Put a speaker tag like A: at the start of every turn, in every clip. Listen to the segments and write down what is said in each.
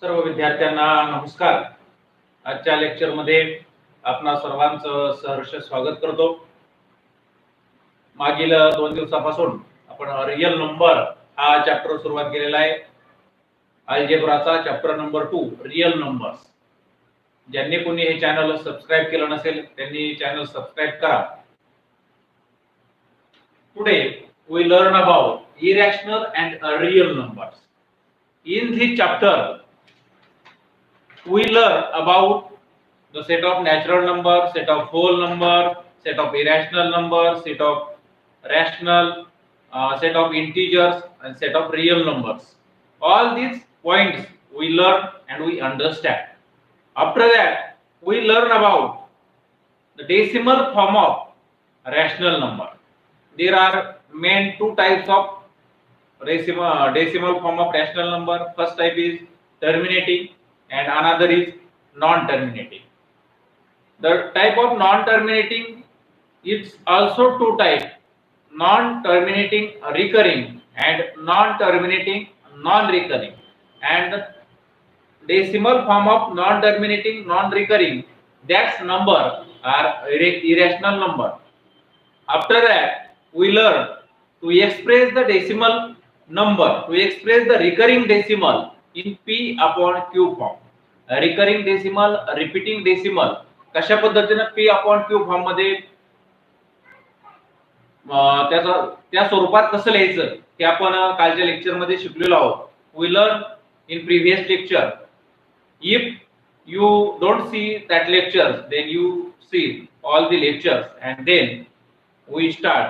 A: सर्व विद्यार्थ्यांना नमस्कार। आजच्या लेक्चर मध्ये आपणा सर्वांचं सहर्ष स्वागत करतो। मागील 2 दिवसापासून आपण रियल नंबर हा चॅप्टर सुरुवात केलेला आहे। अल्जेब्राचा चॅप्टर नंबर 2 रियल नंबर्स। ज्यांनी कोणी हे चॅनल सबस्क्राइब केलं नसेल त्यांनी चॅनल सबस्क्राइब करा। Today we learn about irrational and real numbers. In this chapter we learn about the set of natural numbers, set of whole number, set of irrational numbers, set of rational, set of integers and set of real numbers. All these points we learn and we understand. After that we learn about the decimal form of rational number. There are main two types of decimal form of rational number. First type is terminating and another is non-terminating. The type of non-terminating is also two types: non-terminating recurring and non-terminating non-recurring. And the decimal form of non-terminating non-recurring, that number are irrational number. After that we learn to express the decimal number, to express the recurring decimal in p upon q form. Recurring decimal, repeating decimal कशा पद्धतीने p upon q form मध्ये त्या स्वरूपात कसं लिहायचं हे आपण कालच्या लेक्चर मध्ये शिकलेलो आहोत. We learn in previous lecture. If you don't see that lectures, then you see all the lectures and then we start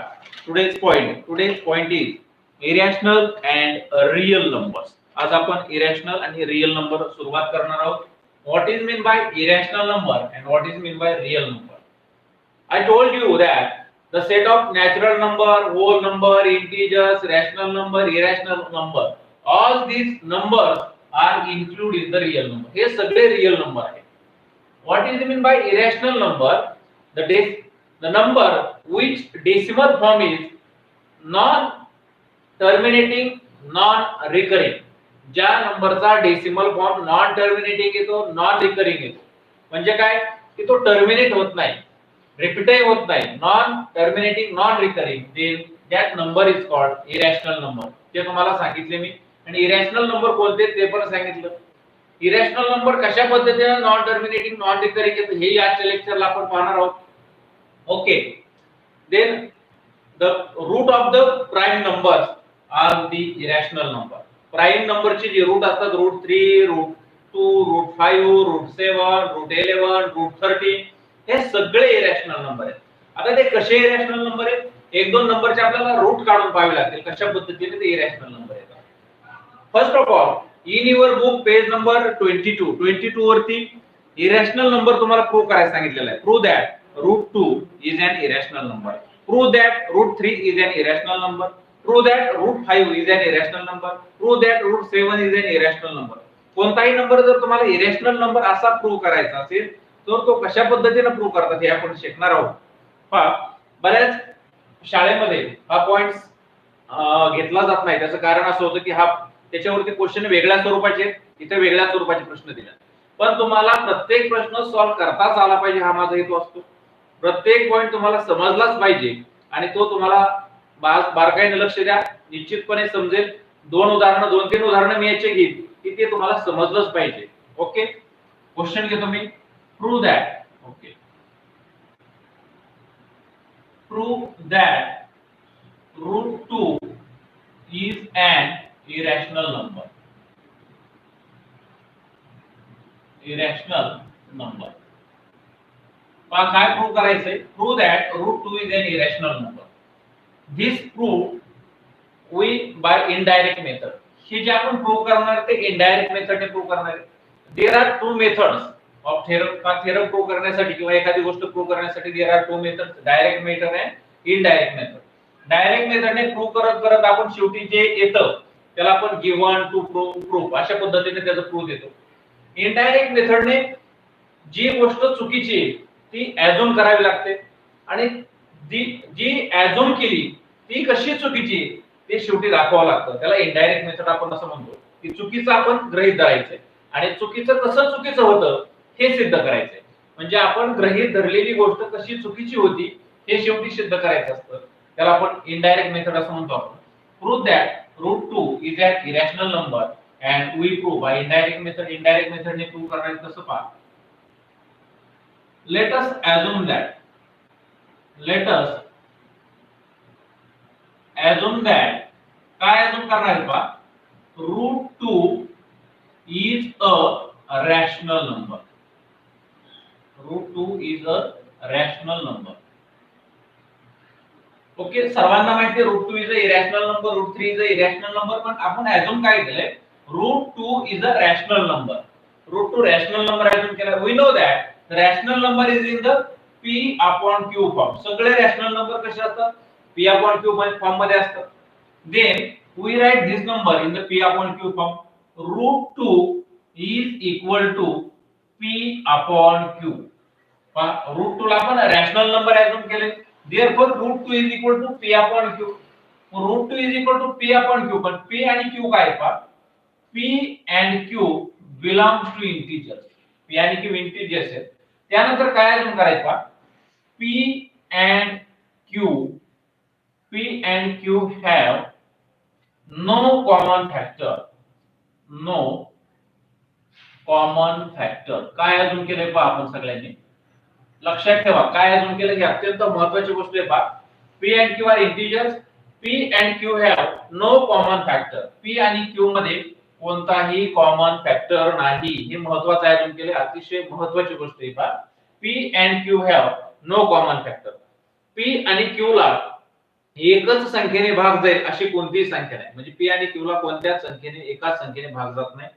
A: today's point. Today's point is irrational and real numbers. आज आपण irrational आणि real number सुरुवात करणार आहोत. What is mean by irrational number and what is mean by real number? I told you that the set of natural number, whole number, integers, rational number, irrational number, all these numbers are included in the real number. हे सगळे real number आहेत. What is mean by irrational number? The number which decimal form is non-terminating, non-recurring. ज्या नंबरचा decimal form non terminating येतो, non recurring येतो. म्हणजे काय की तो टर्मिनेट होत नाही, रिपीटही होत नाही. Non terminating, non recurring, that number is called irrational number. ते तुम्हाला सांगितले मी. आणि इरॅशनल नंबर कोणते ते पण सांगितलं. इरॅशनल नंबर कशा पद्धतीने नॉन टर्मिनेटिंग, नॉन रिकरिंग येतो हे आजच्या लेक्चरला आपण पाहणार आहोत. Okay, then the root of the prime numbers are the irrational number. Prime number चे जे रूट असतात, root 3, root 2, root 5, root 7, root 11, root 13, हे सगळे irrational नंबर आहेत. आता ते कसे irrational नंबर आहेत? एक दोन नंबरचे आपल्याला रूट काढून पाहावे लागतील कशा पद्धतीने ते irrational नंबर आहेत. First of all, in your book page number 22 वरती irrational नंबर तुम्हाला प्रूव्ह करायला सांगितलेला आहे. Prove that root 2 is an irrational number. Prove that root 3 is an irrational number. Prove that root 5 is an irrational number. Prove that root 7 is an irrational number. कोणताही number जर तुम्हाला irrational number असा prove करायचा असेल तर तो कशा पद्धतीने प्रूव्ह करतात हे आपण शिकणार आहोत. पहा, बऱ्याच शाळेमध्ये हा पॉइंट्स घेतला जात नाही. त्याचं कारण असं होतं की हा त्याच्यावरती क्वेश्चन वेगळ्या स्वरूपाचे, इथे वेगळ्या स्वरूपाचे प्रश्न दिले. पण तुम्हाला प्रत्येक प्रश्न सॉल्व्ह करताच आला पाहिजे हा माझा हेतू असतो. प्रत्येक पॉइंट तुम्हाला समजलाच पाहिजे आणि तो तुम्हाला बारकाईने लक्ष द्या, निश्चितपणे समजेल. 2-3 उदाहरणं मी याचे घेईन की ते तुम्हाला समजलंच पाहिजे. ओके, क्वेश्चन घेतो मी. Prove that, okay, prove that root 2 is an irrational number. Irrational number. काय प्रूव्ह करायचंय? Prove that root 2 is an irrational number. This prove we by indirect method. हे जे आपण प्रूव्ह करणार ते इनडायरेक्ट मेथडने प्रूव्ह करणार आहे. There are two methods of theorem. का थेरम प्रूव्ह करण्यासाठी किंवा एखादी गोष्ट प्रूव्ह करण्यासाठी there are two methods, direct method आणि इनडायरेक्ट मेथड. डायरेक्ट मेथडने प्रूव्ह करत आपण शेवटी जे येतं त्याला आपण गिव्हन टू प्रूव्ह अशा पद्धतीने त्याचं प्रूव्ह देतो. इनडायरेक्ट मेथडने जी गोष्ट चुकीची आहे ती ऍझ्युम करावी लागते आणि जी ऍझ्युम केली ती कशी चुकीची ते शेवटी दाखवावं लागतं. त्याला इनडायरेक्ट मेथड आपण असं म्हणतो की चुकीचं आपण गृहीत धरायचंय आणि चुकीचं कसं चुकीचं होतं हे सिद्ध करायचंय. म्हणजे आपण गृहीत धरलेली गोष्ट कशी चुकीची होती हे शेवटी सिद्ध करायचं असतं. त्याला आपण इनडायरेक्ट मेथड असं म्हणतो आपण. Prove that √2 is an irrational number and we prove by indirect method. indirect method ने प्रूव्ह करायचं कसं पहा. let us assume that काय assume करणार आहे पहा. √2 is a rational number. √2 is a rational number. Okay, सर्वांना माहिती आहे √2 is a irrational number, √3 is a irrational number. पण आपण assume काय केलंय, √2 is a rational number. √2 rational number assume केला. we know that the rational number is in the p upon q form. सगळे rational number कसे असतात, p upon q form मध्ये असतात. then we write this number in the p upon q form. √2 is equal to p upon q. √2 ला आपण rational number assume केले. therefore √2 is equal to p upon q. √2 is equal to p upon q. पण p आणि q काय आहे पहा. p and q belongs to integers. p आणि q integers आहेत. त्यानंतर काय assume करायचं पहा. p and q have no common factor. no common factor. काय assume केलंय पहा आपण सगळ्यांनी. लक्षात ठेवा काय अजून केलं की अत्यंत महत्त्वाची गोष्ट आहे पहा. p and q are integers. p and q have no common factor. p आणि q मध्ये कोणताही कॉमन फॅक्टर नाही. हे महत्त्वाचं आहे. अजून केले अतिशय महत्त्वाची गोष्ट आहे पहा. p and q have no common factor. p आणि q ला एकच संख्येने भाग जाईल अशी कोणतीही संख्या नाही. म्हणजे p आणि q ला कोणत्याच संख्येने एकाच संख्येने भाग जात नाही.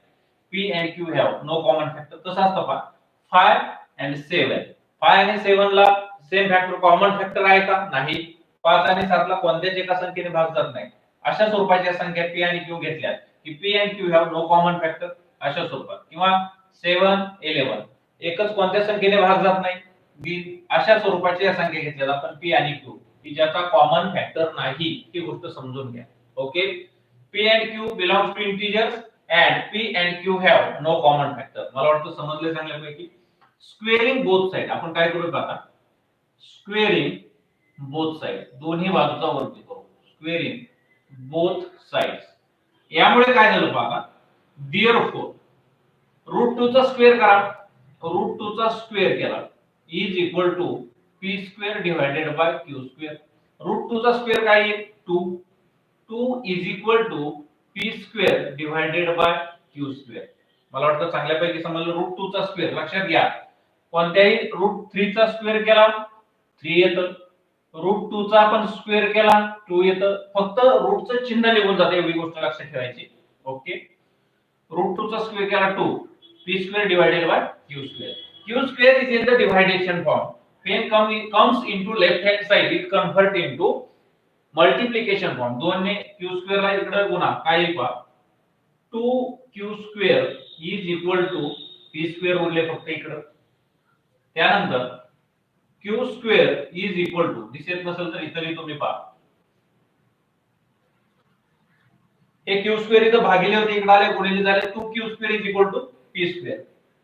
A: p and q have no common factor. कसं असतं पहा. 5 and 7. 5 आणि 7 ला सेम फॅक्टर कॉमन फॅक्टर आहे का? नाही. 5 आणि 7 ला कोणत्याच एका संख्येने भाग जात नाही. अशा स्वरूपाच्या संख्या p आणि q घेतल्या की p and q have no common factor अशा स्वरूपात. किंवा 7 11 एकच कोणत्या संख्येने भाग जात नाही. अशा स्वरूपाच्या संख्या घेतल्या आपण p आणि q की ज्याचा कॉमन फॅक्टर नाही. ही गोष्ट समजून घ्या. Okay, p and q belongs to integers and p and q have no common factor. मला वाटतं समजले चांगल्यापैकी. स्क्वेअरिंग बोथ साइड आपण काय करू आता. स्क्वेअरिंग बोथ साइड दोन्ही बाजूचा वर्ग करू. Squaring both sides. यामुळे काय झालं पहा. therefore √2 चा स्क्वेअर करा. √2 चा स्क्वेअर केला is equal to p square divided by q square. √2 चा स्क्वेअर काय आहे 2. 2 is equal to p square divided by q square. मला वाटतं चांगल्यापैकी समजलं. √2 चा स्क्वेअर लक्षात घ्या. कोणत्याही √3 चा स्क्वेअर केला 3 येतं. √2 चा आपण स्क्वेअर केला 2 येतं. फक्त रूटचं चिन्ह निघून जाते एवढी गोष्ट लक्षात ठेवायची. ओके, √2 चा स्क्वेअर केला 2 p square divided by q square. q square is in the division form. when comes into left hand side it convert into multiplication form. 2 ने q स्क्वेअर ला इकडे गुणा काय येईल पहा. 2q square is equal to p square उरले फक्त इकडे. त्यानंतर q square is equal to दिसत नसेल तर इथली तुम्ही पहा. हे q स्क्वेअर इथं भागिले होते इकडे आले गुणिले झाले. 2q square is equal to p square.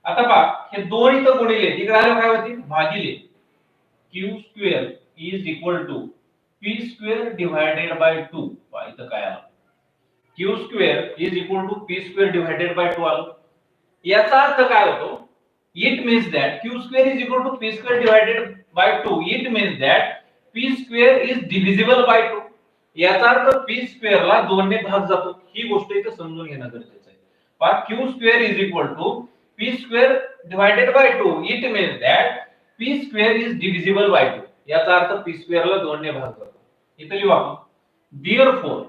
A: आता पहा हे दोन इथं गुणिले इकडे आले काय होतील भागिले. q square is equal to p square divided by 2. पहा इथं काय आलं. q square is equal to p square divided by 2 आलं. याचा अर्थ काय होतो. it means that q square is equal to p square divided by 2. it means that p square is divisible by 2. याचा अर्थ p square ला 2 ने भाग जातो. ही गोष्ट इथे समजून घेणं गरजेचं आहे. पहा q square is equal to p square divided by 2. it means that p square is divisible by 2. याचा अर्थ p square ला 2 ने भाग जातो. इथे लिहू आपण. therefore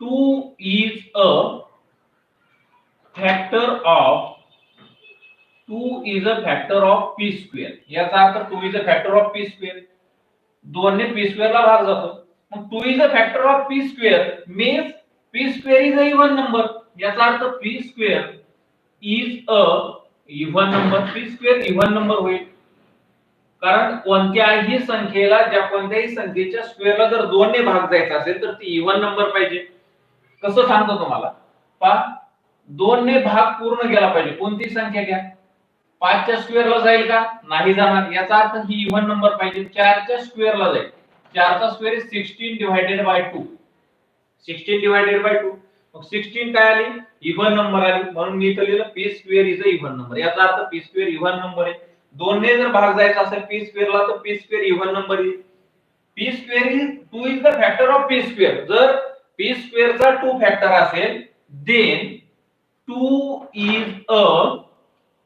A: 2 is a factor of 2 is a factor of p square. याचा अर्थ 2 is a factor of p square. 2 ने p square ला भाग जातो. मग 2 is a factor of p square means p square is a even number. याचा अर्थ p square is a even number. p square even number होईल. कारण कोणत्याही संख्येला ज्या कोणत्याही संख्येच्या स्क्वेअरला जर 2 ने भाग जायचा असेल तर ती इवन नंबर पाहिजे. कसं सांगतो तुम्हाला. पहा 2 ने भाग पूर्ण केला पाहिजे. कोणती संख्या घ्या. 5 च्या स्क्वेअरला जाईल का? नाही जाणार. याचा अर्थ ही इव्हन नंबर पाहिजे. 4 च्या स्क्वेअरला जाईल. 4 चा square is 16 divided by 2. 16 divided by 2. मग 16 काय आली? इव्हन नंबर आली. म्हणून मी इथं लिहिलं p square is a even number. याचा अर्थ p स्क्वेअर इव्हन नंबर आहे. 2 ने जर भाग जायचा असेल p स्क्वेअरला तर p स्क्वेअर इव्हन नंबर आहे. p square is 2 is the factor of p square. जर p स्क्वेअर चा 2 फॅक्टर असेल then 2 is a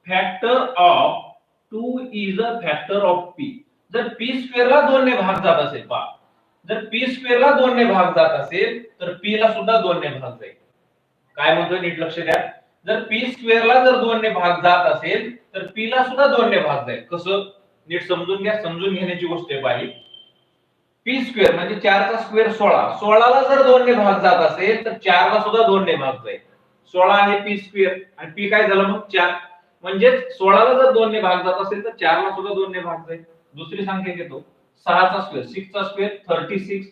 A: factor of 2 is a factor of p. जर p स्क्वेअरला 2 ने भाग जात असेल पहा, जर p स्क्वेअरला 2 ने भाग जात असेल तर p ला सुद्धा 2 ने भाग जाईल. काय म्हणतोय नीट लक्ष द्या. जर p स्क्वेअरला जर 2 ने भाग जात असेल तर p ला सुद्धा 2 ने भाग जाईल. कसं? नीट समजून घ्या. समजून घेण्याची गोष्ट आहे पाहिजे. p स्क्वेअर म्हणजे 4 चा स्क्वेअर 16. 16 ला जर 2 ने भाग जात असेल तर 4 ला सुद्धा 2 ने भाग जाईल. 16 आहे p स्क्वेअर आणि p काय झालं मग 4. म्हणजे 16 ला जर 2 ने भाग जात असेल तर 4 ला सुद्धा 2 ने भाग जाईल. दुसरी संख्या घेतो. 6 चा स्क्वेअर 6 चा स्क्वेअर 36.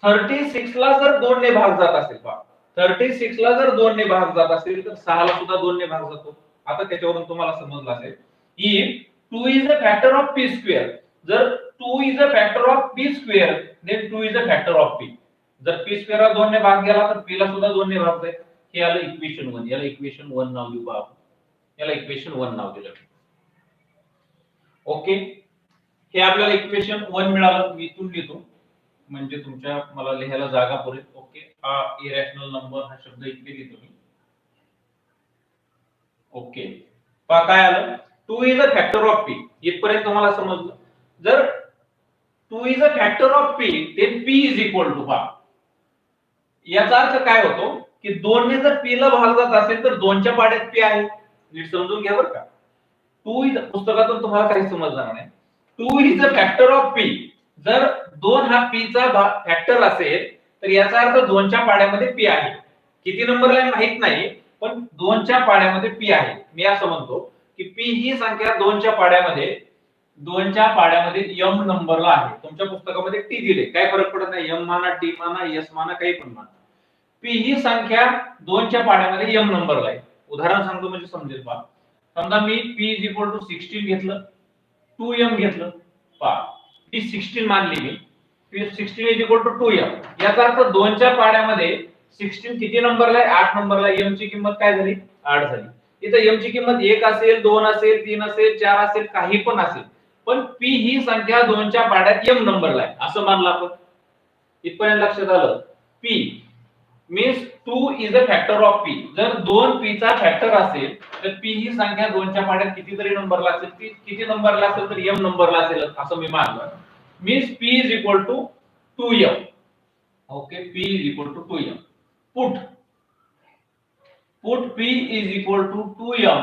A: 36 ला जर 2 ने भाग जात असेल पहा, 36 ला जर 2 ने भाग जात असेल तर 6 ला सुद्धा 2 ने भाग जातो. आता त्याच्यावरून तुम्हाला समजलं असेल if 2 is a factor of p square. जर 2 is a factor of p square then 2 is a factor of p. जर p स्क्वेअर ला 2 ने भाग गेला तर p ला सुद्धा 2 ने भाग जाईल. हे आलं इक्वेशन 1. याला इक्वेशन 1 नाव देऊ आपण. याला इक्वेशन 1 नाव दिलं. ओके. हे आपल्याला इक्वेशन 1 मिळालं. मी इथून लिहितो म्हणजे तुमच्या मला लिहायला जागा पुरेल. ओके. हा इरॅशनल नंबर हा शब्द इथे लिहितो मी. ओके. पहा काय आलं? 2 is a factor of p. इथपर्यंत तुम्हाला समजलं. जर 2 is a factor of p then p is equal to पहा. याचा अर्थ काय होतो की 2 ने जर p ला भाग जात असेल तर 2 च्या पाड्यात p आहे. नीट समजून घ्या बरं का. 2 इज पुस्तकातून तुम्हाला काही समजणार नाही. 2 is a factor of p. जर 2 हा p चा फॅक्टर असेल तर याचा अर्थ 2 च्या पाड्यामध्ये p आहे. किती नंबरला आहे माहित नाही पण 2 च्या पाड्यामध्ये p आहे. मी असं म्हणतो की p ही संख्या 2 च्या पाड्यामध्ये m नंबरला आहे. तुमच्या पुस्तकामध्ये t दिले. काय फरक पडत नाही. m माना, t माना, s माना, काही पण माना. p ही संख्या 2 च्या पाड्यामध्ये m नंबरला आहे. उदाहरण सांगतो म्हणजे समजेल पहा. समजा मी p 16 घेतलं, 2m घेतलं. पहा p 16 मानली मी. p 16 2m. याचा अर्थ 2 च्या पाड्यामध्ये 16 किती नंबरला आहे? 8 नंबरला. m ची किंमत काय झाली? 8 झाली. इथं m ची किंमत 1 असेल, 2 असेल, 3 असेल, 4 असेल, काही पण असेल. पण p ही संख्या 2 च्या पाड्यात m नंबरला आहे असं मानलं आपण. इथपर्यंत लक्षात आलं. p means 2 is a factor of p. जर 2 p चा फॅक्टर असेल तर p ही संख्या 2 च्या पाड्यात कितीतरी नंबरला असेल. ती किती नंबरला असेल तर m नंबरला असेल असं मी मानलं. Means p is equal to 2m. Okay. p is equal to 2m. Put p is equal to 2m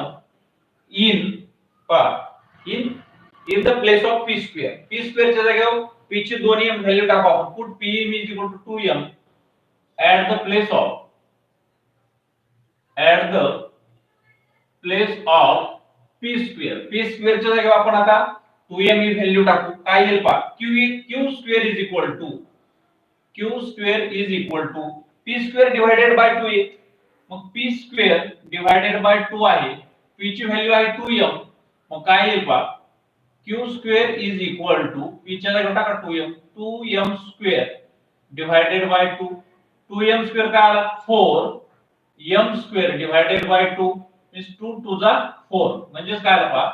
A: in the place of p square. p square च्या जागेवर p ची दोन्ही m व्हॅल्यू टाकू आपण. Put p is equal to 2m at the place of p square. p square च्या जागेवर आपण आता 2m ही व्हॅल्यू टाकू. काय येईल पहा. q square is equal to p square divided by 2a. मग p square divided by 2 आहे. p ची व्हॅल्यू आहे 2m. मग काय येईल पहा. q square is equal to p च्या जागी टाका 2m square divided by 2. 2m square काय आला? 4m square divided by 2 means 2 to the 4. म्हणजे काय आला पहा.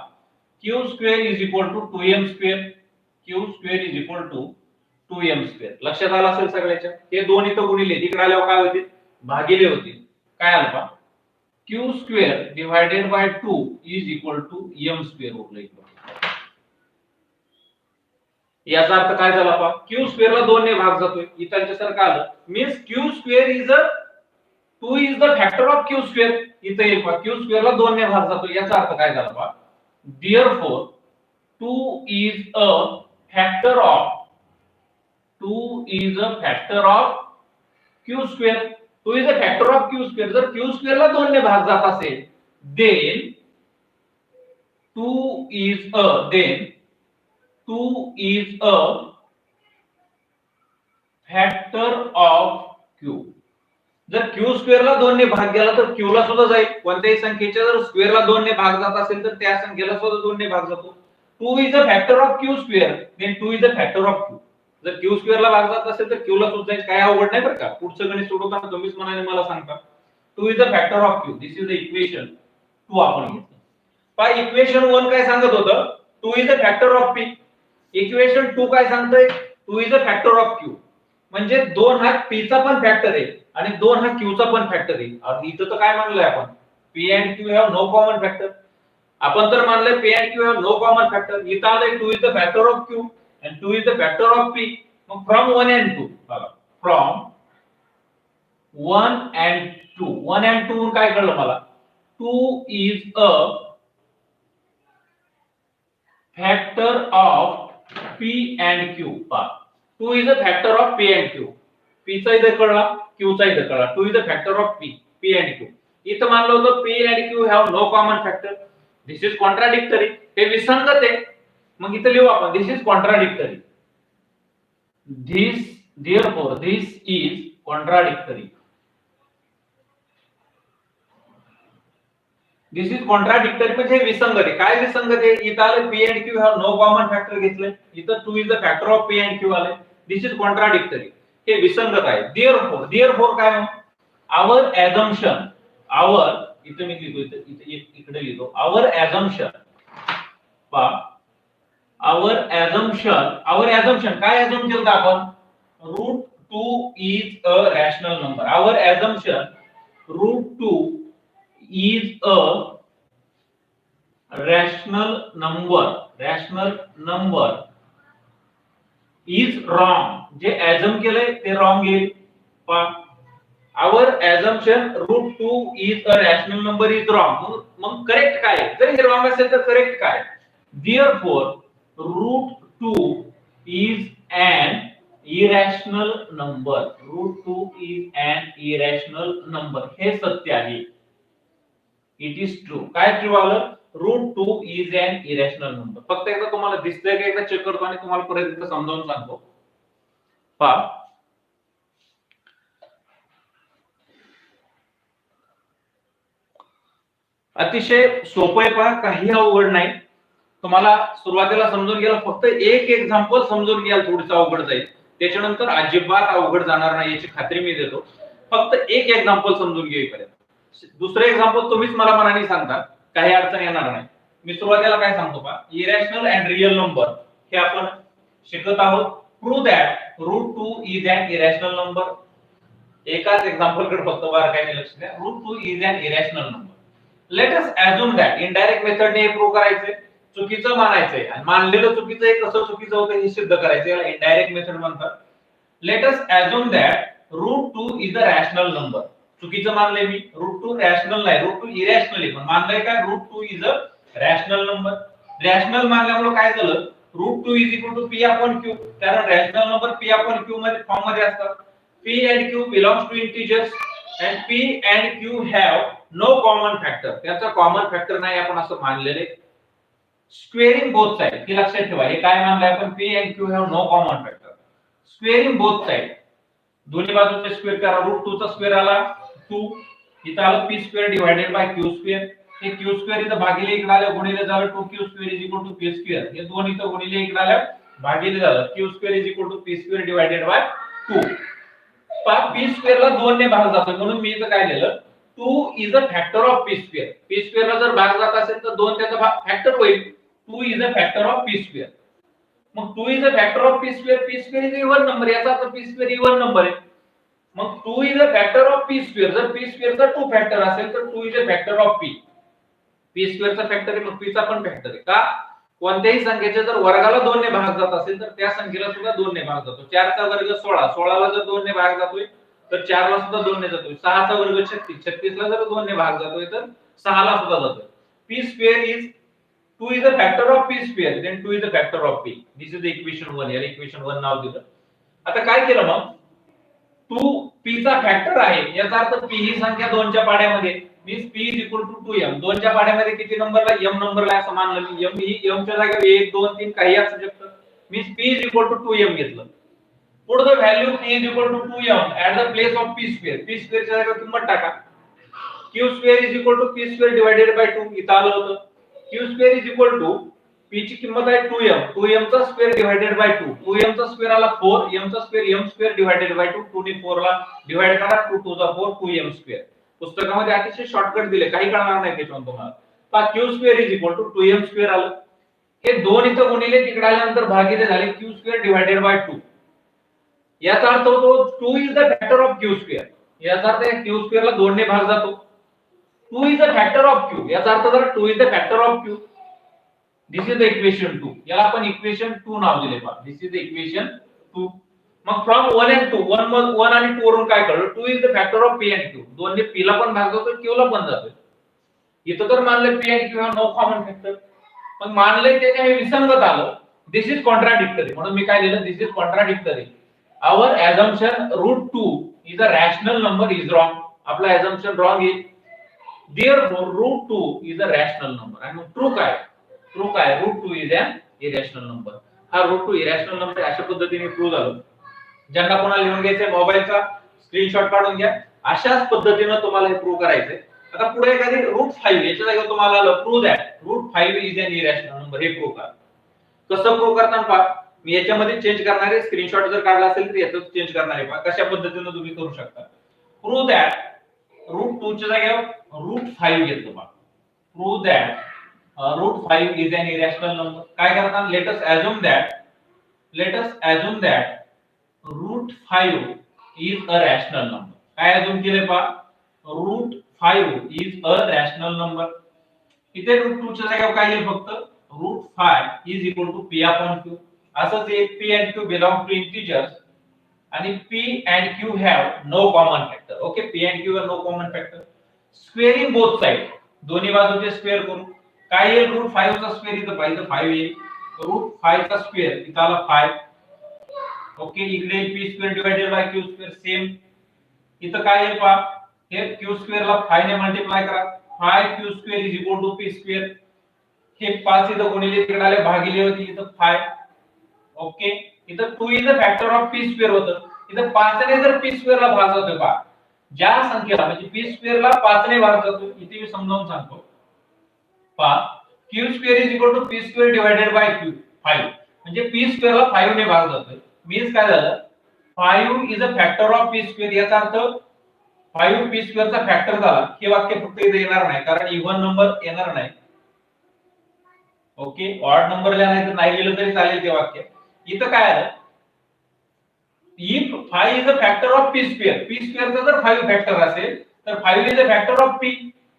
A: q square is equal to 2m square. q square is equal to 2m square. लक्षात आलं असेल सगळ्याच्या. हे दोन इथं गुणिले तिकडे आल्यावर काय होतील? भागिले होतील. काय आलं पहा. q square divided by 2 is equal to m square उरलं इकडे. याचा अर्थ काय झाला पहा. q स्क्वेअर ला 2 ने भाग जातोय. इथालच्या सारखं आलं. Means q square is 2 is the factor of q square. इथे येईल पहा. q स्क्वेअर ला 2 ने भाग जातोय. याचा अर्थ काय झाला पहा. Therefore 2 is a factor of q square. 2 is a factor of q square. जर q स्क्वेअर ला 2 ने भाग जात असेल then 2 is a factor of q. जर क्यू स्क्वेअरला 2 ने भाग गेला तर क्यू ला सुद्धा जाईल. कोणत्याही संख्येच्या जर स्क्वेअरला 2 ने भाग जात असेल तर त्या संख्येला सुद्धा 2 ने भाग जातो. 2 is a factor of q square, then 2 is a factor of q. जर क्यू स्क्वेअरला भाग जात असेल तर क्यू ला सुद्धा जाईल. काय अवघड नाही बरं का. पुढचं गणित सोडवताना तुम्हीच मनाने मला सांगता. 2 is a factor of Q. This is the equation 2 आपण घेतलं. पहा इक्वेशन 1 काय सांगत होतं? 2 is a factor of P. Equation 2 काय सांगतंय? 2 is a factor of Q. म्हणजे 2 हा पी चा पण फॅक्टर आहे आणि 2 हा क्यू चा पण फॅक्टर आहे. आणि इथं तर काय मानलंय आपण? P and q have no common factor. आपण तर मानलंय p and q have no common factor. इथं आलंय 2 is the factor of q and 2 is the factor of p. मग from 1 and 2 बघा, from 1 and 2, 1 and 2 काय कळलं मला? 2 is a factor of p and q. पहा 2 is a factor of p and q. p चा इथे कळला, q चा इथे कळला. 2 is a factor of p and q. इथं मानलं होतं p and q have no common factor. This is contradictory. हे विसंगत आहे. मग इथे लिहू आपण, this is contradictory. Therefore this is contradictory. This is contradictory म्हणजे विसंगत आहे. काय विसंगत आहे? इथं आलं p and q have no common factor घेतले. इथं 2 is the factor of p and q आले. This is contradictory. हे विसंगत आहे. Therefore काय मग? Our assumption, our इथे मी लिहितो, इकडे लिहितो, our assumption. पहा our assumption काय assume केलं आपण? root 2 is a rational number. Our assumption root 2 is a rational number is wrong. जे assume केलंय ते wrong येईल. our assumption root 2 is a rational number is wrong. मग करेक्ट काय? जर हे wrong असेल तर करेक्ट काय? Therefore root 2 is an irrational number. root 2 is an irrational number. हे सत्य आहे. It is true. काय ट्रू आलं? root 2 is an irrational number. फक्त एकदा तुम्हाला दिसतंय का एकदा चेक करतो आणि तुम्हाला परत एकदा समजावून सांगतो. पहा अतिशय सोपं आहे. पहा काही अवघड नाही. तुम्हाला सुरुवातीला समजून घ्यायला फक्त एक एक्झाम्पल समजून घ्यायला थोडंसं अवघड जाईल. त्याच्यानंतर अजिबात अवघड जाणार नाही याची खात्री मी देतो. फक्त एक एक्झाम्पल समजून घेईपर्यंत. दुसरं एक्झाम्पल तुम्हीच मला मनाने सांगता, काही अडचण येणार नाही. मी सुरुवातीला काय सांगतो पहा, इरॅशनल अँड रिअल नंबर हे आपण शिकत आहोत. Prove that root 2 is an irrational number. एकाच एक्झाम्पल कडे फक्त बारकाईने लक्ष द्या. Root 2 is an irrational number. Let us assume that indirect मेथडने हे प्रूव्ह करायचे, चुकीचं मानायचंय आणि मानलेलं चुकीचं आहे कसं चुकीचं होतं हे सिद्ध करायचं. याला इनडायरेक्ट मेथड म्हणतात. Let us assume that root 2 is a rational number. चुकीचं मानलंय मी. रूट 2 रॅशनल नाही, रूट 2 इरॅशनल आहे. पण मानलंय काय? Root 2 is a rational number. Rational मानल्यामुळे काय झालं? Root 2 is equal to p upon q. कारण rational number p upon q मध्ये फॉर्म मध्ये असतात. p and q belongs to integers and p and q have no common factor. त्याचा common factor नाही आपण असं मानलेले. स्क्वेअरिंग बोथ साइड हे लक्षात ठेवा. हे काय मानलंय आपण? p and q have no common factor. Squaring both side, दोन्ही बाजूचे स्क्वेअर करा. रूट 2 चा स्क्वेअर आला 2, इथं आलं p square divided by q square. हे q स्क्वेअर इथं भागिले इकडे आलं गुणिले झालं 2q square is equal to p square. हे दोन इथं गुणिले इकडे आलं भागिले झालं q square is equal to p square divided by 2. पहा p स्क्वेअर ला 2 ने भाग जातो म्हणून मी इथं काय लिहिलं? 2 is a factor of p square. p square ला जर भाग जात असेल तर 2 त्याचा फॅक्टर होईल. 2 is a factor of p square. मग 2 is a factor of p square. p square is even number, याचा अर्थ p स्क्वेअर इवन नंबर आहे. मग 2 is a factor of p square. जर p स्क्वेअर चा 2 फॅक्टर असेल तर 2 is a factor of p. p square चा factor आहे मग p चा पण फॅक्टर आहे. का? कोणत्याही संख्येच्या जर वर्गाला 2 ने भाग जात असेल तर त्या संख्येला सुद्धा 2 ने भाग जातो. 4 चा वर्ग 16, 16 ला जर 2 ने भाग जातोय तर 4 ला सुद्धा 2 ने जातोय. 6 चा वर्ग 36, 36 ला जर 2 ने भाग जातोय तर 6 ला सुद्धा जातोय. p square is 2 is a factor of p square, then 2 is a factor of p. This is the equation 1. याला equation 1 नाव दिलं. आता काय केलं मग? 2 p चा फॅक्टर आहे याचा अर्थ p ही संख्या 2 च्या पाड्यामध्ये, means p is equal to 2m. 2 च्या पाड्यामध्ये किती नंबरला? m नंबरला असं मानलं मी. m ही m च्या जागेवर 1 2 3 काही असू शकतं. Means p is equal to 2m घेतलं. Put the value p is equal to 2m at the place of p square. p square च्या जागी किंमत टाका. q square is equal to p square divided by 2 इथं आलं होतं. q square is equal to p ची किंमत आहे 2m, 2m चा स्क्वेअर डिवाइडेड बाय 2, 2m चा स्क्वेअर आला 4, m चा square m square divided by 2, 2 ने 4 ला डिवाइड करा, 2 टू द 4 2m स्क्वेअर. पुस्तकामध्ये अतिशय शॉर्टकट दिले, काही कळणार नाही त्याच्यावर तुम्हाला. पहा q square is equal to 2m square आलं. हे दोन इथं गुणिले तिकडे आल्यानंतर भागिले झाले q स्क्वेअर डिवाइडेड बाय 2. याचा अर्थ होतो 2 is the factor of q square. याचा अर्थ q स्क्वेअर ला 2 ने भाग जातो. 2 is the factor of q. याचा अर्थ जर 2 is the factor of q. This is the equation 2. याला आपण इक्वेशन 2 नाव दिले पहा. दिस इज द इक्वेशन 2. मग फ्रॉम 1 and 2, 1 आणि 2 वरून काय कळलं? 2 is the factor of p and q. दोन ने p ला पण भाग जातो, q ला पण जातो. इथं तर मानले p and q हा नो कॉमन फॅक्टर. पण मानले त्याच्या हे विसंगत आलं. This is contradictory. म्हणून मी काय लिहिलं? This is contradictory. Our assumption √2 is a rational number is wrong. आपला assumption wrong आहे. Therefore √2 is a rational number. आणि ट्रू काय? ट्रू काय? √2 is an irrational number. हा √2 irrational number अशा पद्धतीने प्रूव्ह झालं. ज्यांना कोणाला लिहून घ्यायचंय मोबाईलचा स्क्रीनशॉट काढून घ्या. अशाच पद्धतीने तुम्हाला हे प्रूव्ह करायचंय. आता पुढे एखादी √5 याच्या जागी तुम्हाला आलं prove that √5 is an irrational number. हे प्रूव्ह करा. कसं प्रूव्ह करताना पहा, मी याच्यामध्ये चेंज करणारे स्क्रीनशॉट जर काढला असेल तर यातच चेंज करणारे पहा कशा पद्धतीने तुम्ही करू शकता. प्रूव्ह दॅट √2 च्या जागेवर √5 घेतो पहा. Prove that √5 is an irrational number. काय करता? let us assume that √5 is a rational number. काय अजून केले पहा? √5 is a rational number. इथे √2 च्या जागेवर काय येईल? फक्त √5 is equal to p upon q. असंच एक p and q belong to integers आणि p and q have no common factor. Okay, p and q have no common factor. Squaring both side, दोन्ही बाजूचे स्क्वेअर करू. काय येईल? √5 चा square इथं पाहिजे 5 येईल. √5 चा स्क्वेअर इथं आला 5. ओके, इकडे p square divided by q square same. इथं काय येईल पहा? हे q स्क्वेअर ला 5 ने मल्टिप्लाय करा. 5q square is equal to p square. हे 5 इथं गुणिले तिकडे आले भागिले होती इथं 5. ओके, इथं 2 is the factor of p square होतं. इथं 5 ने जर p स्क्वेअर ला भाग जातोय पहा, ज्या संख्येला म्हणजे p स्क्वेअर ला 5 ने भाग जातो, इथे मी समजावून सांगतो पहा. q square is equal to p square divided by q 5. म्हणजे p स्क्वेअर ला 5 ने भाग जातोय. मीन्स काय झालं? 5 is a factor of p square. याचा अर्थ 5 p स्क्वेअर चा फॅक्टर झाला. हे वाक्य फक्त इथे येणार नाही कारण इव्हन नंबर येणार नाही. ओके, ऑड नंबरला नाही तर नाही लिहिलं तरी चालेल ते वाक्य. इथं काय आलं? if 5 is a factor of p square, p square चा जर 5 फॅक्टर असेल तर 5 is a factor of p.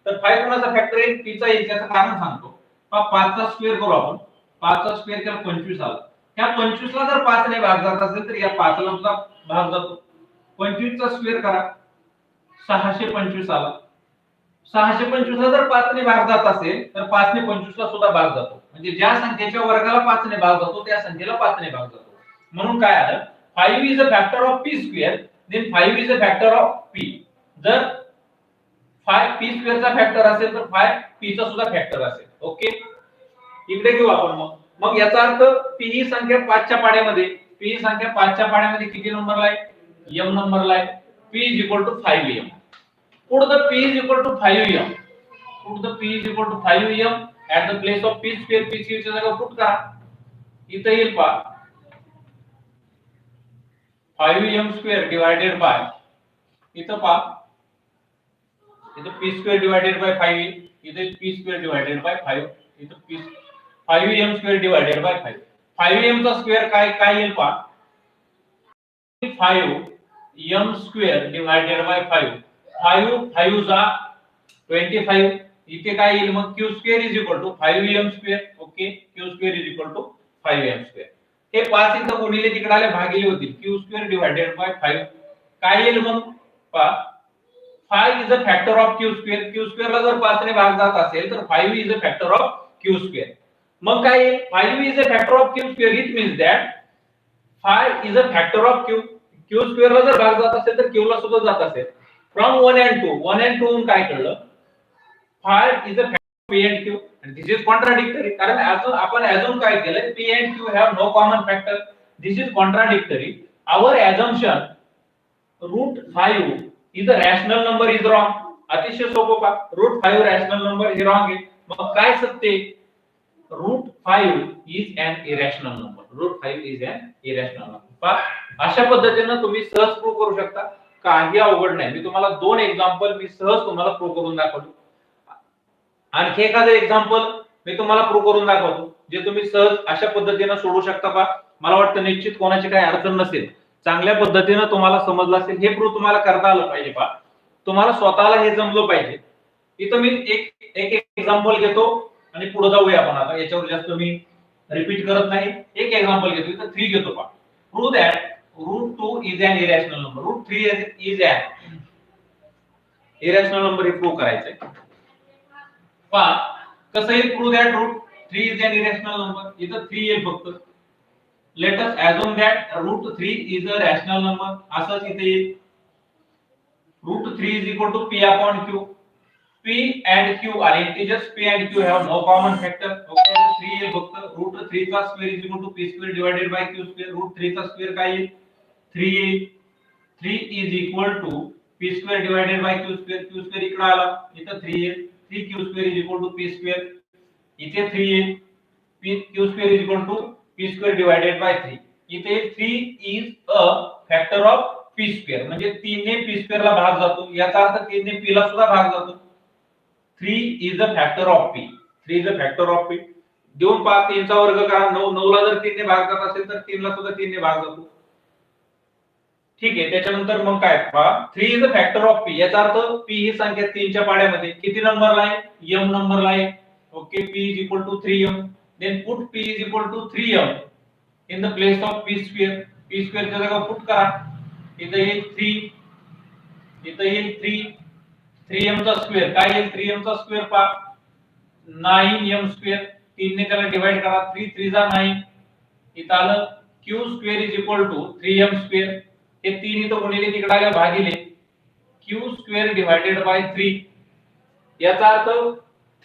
A: तर 5 कोणाचा फॅक्टर आहे? p चा आहे. त्याचं कारण सांगतो. 5 चा स्क्वेअर करू आपण. 5 चा स्क्वेअर केला 25 आला. ह्या 25 ला जर 5 ने भाग जात असेल तर या 5 ला सुद्धा भाग जातो. 25 चा स्क्वेअर करा, 625 आला. 625 ला जर 5 ने भाग जात असेल तर 5 ने 25 ला सुद्धा भाग जातो. म्हणजे ज्या संख्येच्या वर्गाला 5 ने भाग जातो त्या संख्येला 5 ने भाग जातो. म्हणून काय आलं? 5 is a factor of p square, then 5 is a factor of p. जर 5 p square चा फॅक्टर असेल तर 5 p चा सुद्धा फॅक्टर असेल. ओके, इकडे घेऊ आपण. मग याचा अर्थ p ही संख्या 5 च्या पाड्यामध्ये, p ही संख्या 5 च्या पाड्यामध्ये किती नंबरला आहे? m नंबरला आहे. p is equal to 5m. Put the p is equal to 5m. Put the p is equal to 5m at the place of p square. p square च्या जागा पुट करा. इथे येईल पहा 5m स्क्वेअर डिवाइडेड बाय, इथं पहा इथं p square divided bye 5 येईल. इथे p स्क्वेअर डिवाइडेड बाय 5. इथं p 5m square divided bye 5. 5m चा स्क्वेअर काय येईल पहा? 5m square divided bye 5. 5 जा 25. इथे काय येईल मग? q square is equal to 5m square. Okay, q square is equal to 5m square. हे 5 इथं गुणिले तिकडे आले भागिले होतील. q स्क्वेअर डिवाइडेड बाय 5 काय येईल मग? पहा 5 is a factor of q square. q square ला जर 5 ने भाग जात असेल तर 5 is a factor of q square. मग काय येईल? 5 is a factor of q square. It means that 5 is a factor of q. q square ला जर भाग जात असेल तर q ला सुद्धा जात असेल. फ्रॉम 1 and 2, 1 and 2 काय कळलं? 5 is a factor of p and q. and this is contradictory कारण आपण अजून काय केलंय? p and q have no common factor. this is contradictory. our assumption root 5 is a rational number is wrong. अतिशय सोपं पा, root 5 rational number हे wrong आहे. मग काय सत्य आहे? root 5 is an irrational number. root 5 is an irrational number. पा अशा पद्धतीने तुम्ही सहज प्रूव्ह करू शकता, काही अवघड नाही. मी तुम्हाला दोन एक्झाम्पल मी सहज तुम्हाला प्रूव्ह करून दाखवतो. आणखी एखादं एक्झाम्पल मी तुम्हाला प्रूव्ह करून दाखवतो जे तुम्ही सहज अशा पद्धतीने सोडवू शकता पा. मला वाटतं निश्चित कोणाची काही अडचण नसेल, चांगल्या पद्धतीने तुम्हाला समजलं असेल. हे प्रूव्ह तुम्हाला करता आलं पाहिजे पा, तुम्हाला स्वतःला हे जमलं पाहिजे. इथं मी एक एक्झाम्पल घेतो आणि पुढे जाऊया आपण. आता याच्यावर जास्त मी रिपीट करत नाही. एक एक्झाम्पल घेतो, इथं 3 घेतो पा. Prove that root 2 is an irrational number. Root 3 is an irrational number हे प्रूव्ह करायचंय पा. कसं आहे prove that root 3 is an irrational number. इथं 3 येईल फक्त. Let us assume that root 3 is a rational number. असंच इथे येईल. root 3 is equal to p upon q. p and q are integers. p and q have no common factor. Okay, 3 येईल फक्त. root 3 चा square is equal to p square divided by q square. root 3 चा square काय येईल? 3 येईल. 3 is equal to p square divided by q square. q square इकडे आला, इथं 3 येईल. 3q square is equal to p square. इथे 3 येईल. q square is equal to p square divided by 3. इथे 3 is a factor of p square, म्हणजे 3 ने p square ला भाग जातो. याचा अर्थ 3 ने p ला सुद्धा भाग जातो. 3 is a factor of p. 3 is a factor of p. देऊन पहा 3 चा वर्ग करा. 9 ला जर 3 ने भाग जात असेल तर 3 ला सुद्धा 3 ने भाग जातो. ठीक आहे. त्याच्यानंतर मग काय पहा, 3 is a factor of p. याचा अर्थ p ही संख्या 3 च्या पाड्यामध्ये किती नंबरला आहे? m नंबरला आहे. Okay, p is equal to 3m. then put p is equal to 3m in the place of p square. p square च्या जागा पुट करा. इथे येईल 3, इथे येईल 3. 3m चा स्क्वेअर काय येईल? 3m चा स्क्वेअर पा 9m स्क्वेअर. 3 ने त्याला डिवाइड करा. 3 3 जा 9. इथे आलं q square is equal to 3m square. हे 3 इथे गुणिले तिकडे आले भागिले q स्क्वेअर डिवाइडेड बाय 3. याचा अर्थ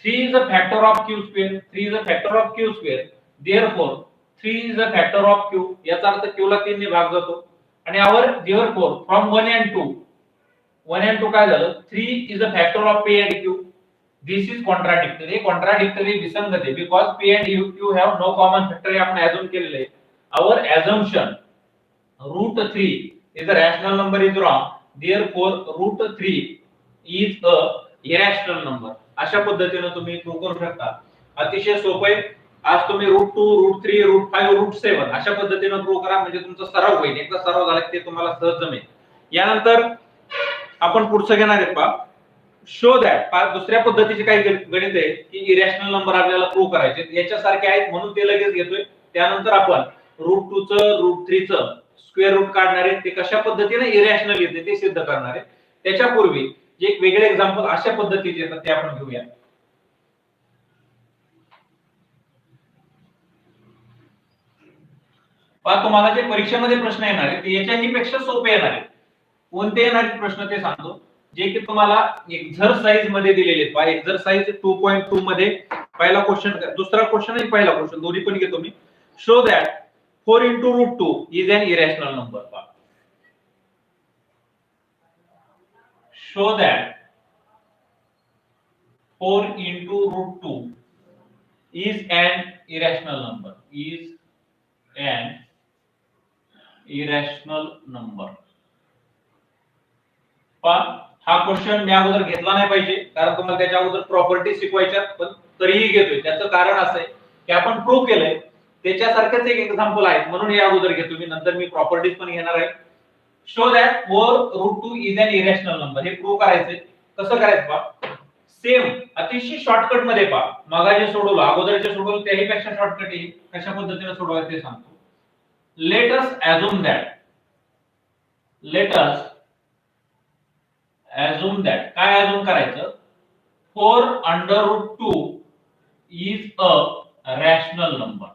A: 3 is a factor of q square. 3 is a factor of q square. Therefore 3 is a factor of q. याचा अर्थ q ला 3 ने भाग जातो. आणि our therefore from 1 and 2 काय झालं? 3 is a factor of p and q. This is contradictory. Contradictory विसंगत आहे because p and q have no common factor. हे आपण assume केलेलं आहे. Our assumption root 3 is a rational number is wrong. Therefore root 3 is a irrational number. अशा पद्धतीने तुम्ही prove करू शकता. अतिशय सोपं आहे. आज तुम्ही रूट 2, रूट 3, रूट 5, रूट 7 अशा पद्धतीने प्रूव्ह करा, म्हणजे तुमचा सराव होईल. एकदा सराव झाला की ते तुम्हाला सहज जमेल. यानंतर आपण पुढचं घेणार आहे पहा, शो दॅट. दुसऱ्या पद्धतीचे काही गणित आहे की इरॅशनल नंबर आपल्याला प्रूव्ह करायचे. याच्यासारखे आहेत म्हणून ते लगेच घेतोय. त्यानंतर आपण रूट 2 चं, रूट 3 चं स्क्वेअर रूट काढणार आहे. ते कशा पद्धतीने इरॅशनल येते ते सिद्ध करणार आहे. त्याच्यापूर्वी जे एक वेगळे एक्झाम्पल अशा पद्धतीचे येतात ते आपण घेऊया. पण तुम्हाला जे परीक्षेमध्ये प्रश्न येणार आहेत ते याच्याही पेक्षा सोपे येणार आहेत. कोणते येणार आहेत प्रश्न ते सांगतो, जे की तुम्हाला एक्झरसाइज मध्ये दिलेले आहेत. पहा एक्झरसाइज 2.2 मध्ये पहिला क्वेश्चन, दुसरा क्वेश्चन आणि पहिला क्वेश्चन दोन्ही पण घेतो मी. Show that 4 into root 2 is an irrational number. Show that 4 into root 2 is an irrational number. Is an irrational number. हा क्वेश्चन मी अगोदर घेतला नाही पाहिजे कारण तुम्हाला त्याच्या अगोदर प्रॉपर्टी शिकवायच्या, पण तरीही घेतोय. त्याचं कारण असं आहे की आपण प्रूव्ह केलंय त्याच्यासारखेच एक एक्झाम्पल आहे म्हणून हे अगोदर घेतो मी. नंतर मी प्रॉपर्टीज पण घेणार आहे. Show that 4 root 2 is an irrational number. हे प्रूव्ह करायचंय. कसं करायचं पहा, सेम अतिशय शॉर्टकट मध्ये पहा. मगाचे सोडवलं, अगोदरचे सोडवलं त्याही पेक्षा शॉर्टकट आहे. कशा पद्धतीने सोडवायचं ते सांगतो. लेट अस assume that काय assume करायचं, 4 under root 2 is a rational number.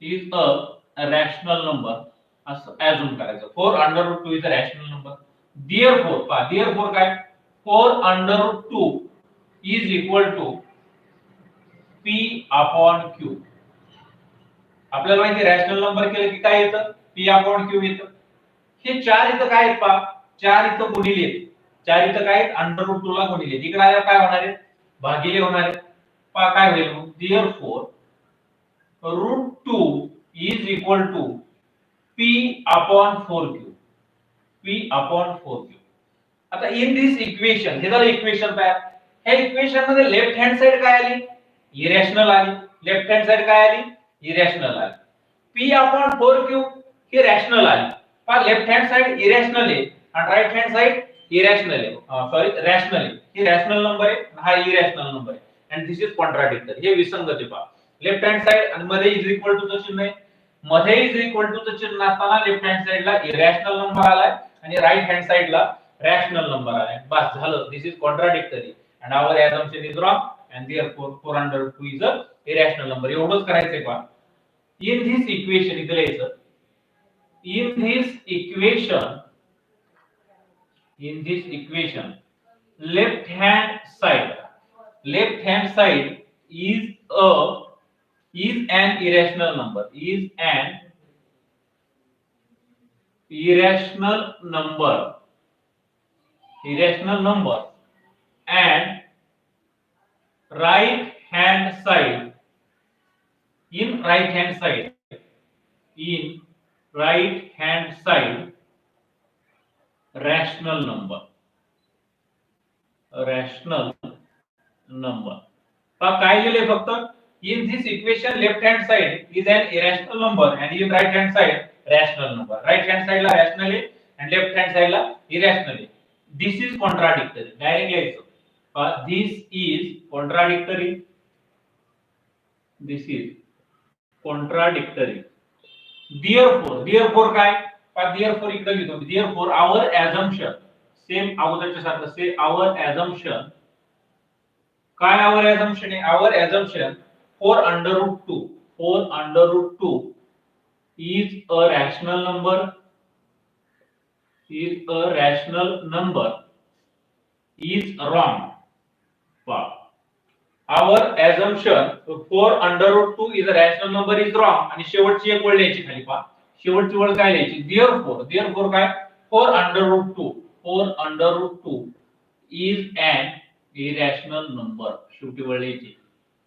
A: is a rational number असं assume करायचं. 4 under root 2 is a rational number. Therefore काय, 4 under root 2 is equal to p upon q. आपल्याला माहिती rational number केलं की काय येतं, p अपॉन q येतं. हे 4 इथं काय आहेत पहा, 4 इथं गुणिले आहेत, 4 इथं काय √2 ला गुणिले, इकडे आल्यावर काय होणार आहे, भागिले होणार आहे. पहा काय होईल मग, therefore √2 is equal to p upon 4q, p upon 4q. आता इन दिस इक्वेशन, हे झालं इक्वेशन तयार. ह्या इक्वेशन मध्ये लेफ्ट हँड साइड काय आली, इरॅशनल आली. लेफ्ट हँड साइड काय आली, इरॅशनल आली. p upon 4q ही रॅशनल आली. पहा लेफ्ट हँड साइड इरॅशनल आहे आणि राइट हँड साइड इरॅशनल आहे, सॉरी रॅशनल आहे. ही रॅशनल नंबर आहे, हा इरॅशनल नंबर आहे. अँड दिस इज कॉन्ट्राडिक्टरी, हे विसंगत आहे. पहा लेफ्ट हँड साइड आणि मध्ये इज इक्वल टू चं चिन्ह आहे, मध्ये इज इक्वल टू चं चिन्ह असताना लेफ्ट हँड साइडला इरॅशनल नंबर आलाय आणि राइट हँड साइडला रॅशनल नंबर आलाय. बस झालं, this is contradictory and our assumption is wrong and therefore 402 is a irrational number. एवढंच करायचंय. पहा in this equation इथे लिहायचं, in this equation left hand side is an irrational number, and right hand side rational number. पहा काय लिहिले फक्त, in this equation left hand side is an irrational number and in right hand side rational number. Right hand side ला rational आहे and left hand side ला irrational आहे. This is contradictory. Direct लिहायचं. This is contradictory. Therefore काय, therefore इकडे लिहितो. Therefore our assumption, same अगोदरच्या सारखं से our assumption, काय our assumption आहे, our assumption 4 under root 2 is a rational number, is wrong. Our assumption 4 under root 2 is a rational number is wrong. आणि शेवटची एक ओळ लिहायची खाली. पहा शेवटची ओळ काय लिहायची, therefore काय 4 under root 2 is an irrational number. शेवटी ओळ लिहायची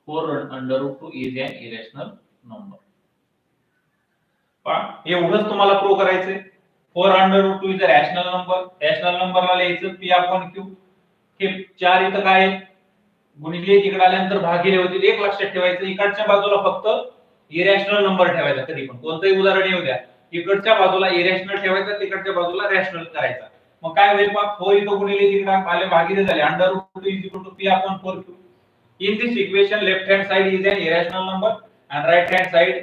A: 4 under root 2 is an irrational number. पहा एवढंच तुम्हाला प्रूव्ह करायचंय. 4 under root 2 is a rational number. Rational नंबरला लिहायचं p upon q. हे 4 इथं काय आहे, गुणिले तिकडे आल्यानंतर भागिले होतील. एक लक्षात ठेवायचं, इकडच्या बाजूला फक्त इरॅशनल नंबर ठेवायचा. कधी पण कोणतंही उदाहरण येऊ द्या, इकडच्या बाजूला इरॅशनल ठेवायचा, तिकडच्या बाजूला रॅशनल करायचा. मग काय होईल, पहा 4 इथं गुणिले तिकडे आले भागिले झाले, under root 2 is equal to p upon 4q. In this equation left hand side is an irrational number and right hand side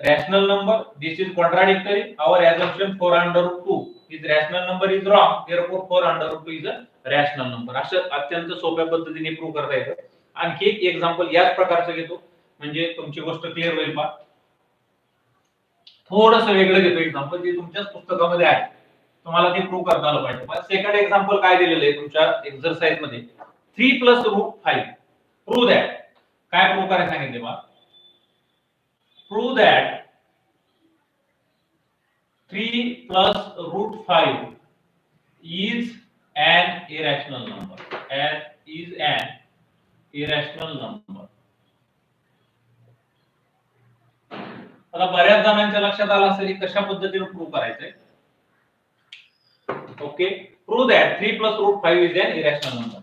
A: rational number. This is contradictory. Our assumption 4 under root 2 is rational number is wrong. Therefore 4 under root 2 is a rational number. असं अत्यंत सोप्या पद्धतीने prove करता येतं. आणखी एक example याच प्रकारचं घेतो म्हणजे तुमची गोष्ट क्लिअर होईल. पहा थोडंसं वेगळं घेतो एक्झाम्पल, जे तुमच्याच पुस्तकामध्ये आहे, तुम्हाला ते प्रूव्ह करता आलं पाहिजे. पण सेकंड एक्झाम्पल काय दिलेलं आहे तुमच्या एक्सरसाइज मध्ये, 3 + √5. Prove that. काय प्रूव्ह करायला सांगितले पहा, prove that 3 + √5 is an irrational number. आता बऱ्याच जणांच्या लक्षात आलं असेल कशा पद्धतीने प्रूव्ह करायचंय. Okay, prove that 3 + √5 is an irrational number.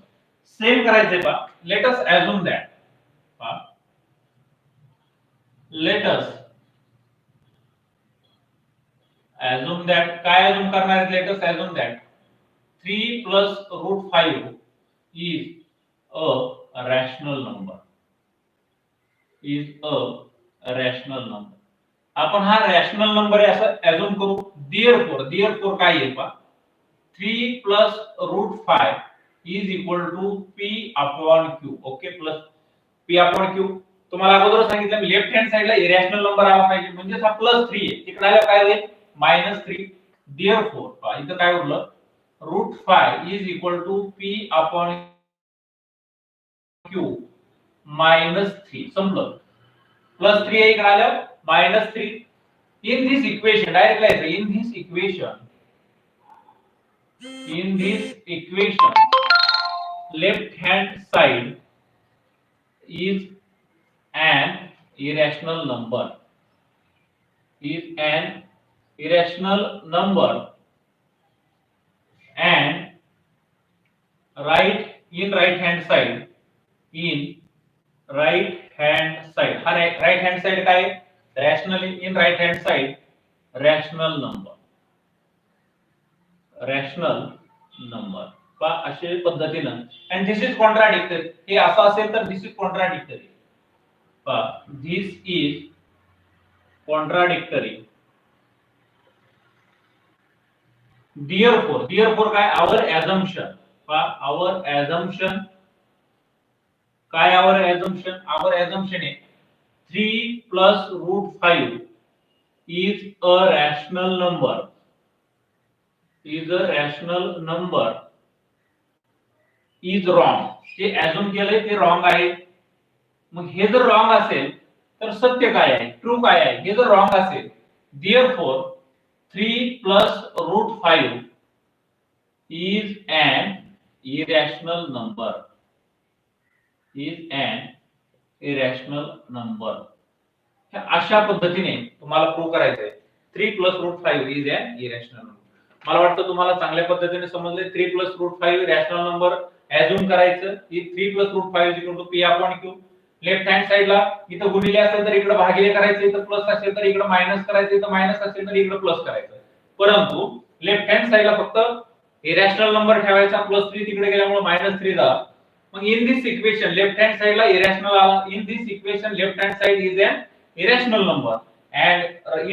A: Same करायचंय पहा. लेट अस assume that, काय assume करणार आहे, late us assume that 3 + √5 is a rational number. आपण हा रॅशनल नंबर आहे असं assume करू. therefore काय येईल पहा, 3 + √5 is equal to p upon q. Okay, plus p upon q. तुम्हाला अगोदर सांगितलं मी लेफ्ट हँड साइडला इरॅशनल नंबर आला पाहिजे, म्हणजे हा +3 आहे, तिकडे आला काय होईल -3. therefore इथं काय उरलं, √5 is equal to p upon q -3. संपलं. +3 इकडे आलं -3. In this equation, direct लिहायचं, in this equation, left hand side is an irrational number. And right hand side, हा right hand side काय आहे? Rationally in right hand side rational number पहा अशा पद्धतीनं. and this is contradictory, हे असं असेल तर this is contradictory. पहा this is contradictory. therefore काय? our assumption. पहा our assumption काय? our assumption आहे 3 plus root 5 is a rational number. is wrong. जे assume केलंय ते wrong आहे. मग हे जर wrong असेल तर सत्य काय आहे? ट्रू काय आहे? हे जर wrong असेल, therefore 3 plus root 5 is an irrational number. अशा पद्धतीने तुम्हाला प्रूव्ह करायचं आहे 3 plus root 5 is an irrational number. मला वाटतं तुम्हाला चांगल्या पद्धतीने समजले. 3 plus root 5 rational number assume करायचं. 3 plus root 5 is equal to p upon q. Left hand साइडला इथं गुणिले असेल तर इकडे भागिले करायचं, इथं प्लस असेल तर इकडे मायनस करायचं, इथं मायनस असेल तर इकडे प्लस करायचं. परंतु लेफ्ट हँड साइडला फक्त इरॅशनल नंबर ठेवायचा. +3 तिकडे गेल्यामुळे -3 झाला. मग in this equation left hand साइडला इरॅशनल आला. In this equation left hand side is an irrational number and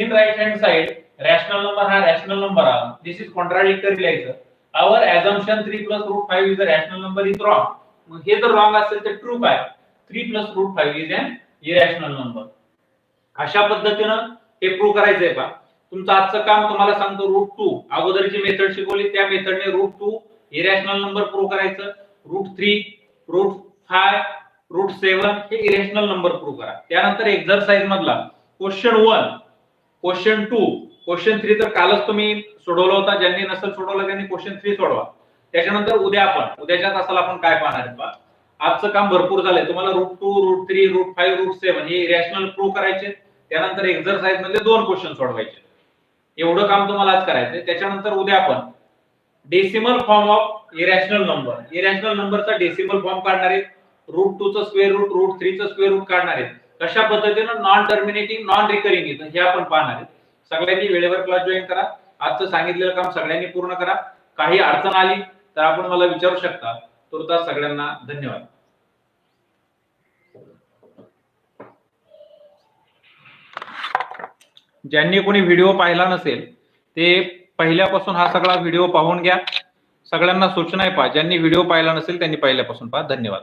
A: in right hand side rational number हा rational number आला. this is contradictory लिहायचं. our assumption 3 plus root 5 is a rational number is wrong. मग हे जर wrong असेल तर true काय? 3 plus root 5 is an irrational number. अशा पद्धतीनं हे प्रूव्ह करायचंय. पहा तुमचं आजचं काम तुम्हाला सांगतो √2 अगोदरची मेथड शिकवली त्या मेथडने √2 इरॅशनल नंबर प्रूव्ह करायचं. √3 √5 √7 हे इरॅशनल नंबर प्रूव्ह करा. त्यानंतर एक्सरसाइज मधला क्वेश्चन 1 क्वेश्चन 2 क्वेश्चन 3 तर कालच तुम्ही सोडवला होता. ज्यांनी नसेल सोडवलं त्यांनी क्वेश्चन 3 सोडवा. त्याच्यानंतर उद्याच्या तासाला आपण काय पाहणार आहे? आजचं काम भरपूर झालंय. तुम्हाला √2 √3 √5 √7 हे इरॅशनल प्रूव्ह करायचे. त्यानंतर एक्सरसाइज मधले 2 क्वेश्चन सोडवायचे. एवढं काम तुम्हाला आज करायचंय. त्याच्यानंतर उद्या आपण डेसिमल फॉर्म ऑफ इरॅशनल नंबरचा डेसिमल फॉर्म काढणार आहे. √2 चं स्क्वेअर रूट √3 चं स्क्वेअर रूट काढणार आहे. कशा पद्धतीनं नॉन टर्मिनेटिंग नॉन रिकरिंग येतं हे आपण पाहणार आहे. सगळ्यांनी वेळेवर क्लास जॉईन करा. आजचं सांगितलेलं काम सगळ्यांनी पूर्ण करा. काही अडचण आली तर आपण मला विचारू शकता. तुर्तास सगळ्यांना धन्यवाद. ज्यांनी कोणी व्हिडिओ पाहिला नसेल ते पहिल्यापासून हा सगळा व्हिडिओ पाहून घ्या. सगळ्यांना सूचना आहे. पहा ज्यांनी व्हिडिओ पाहिला नसेल त्यांनी पहिल्यापासून पहा. धन्यवाद.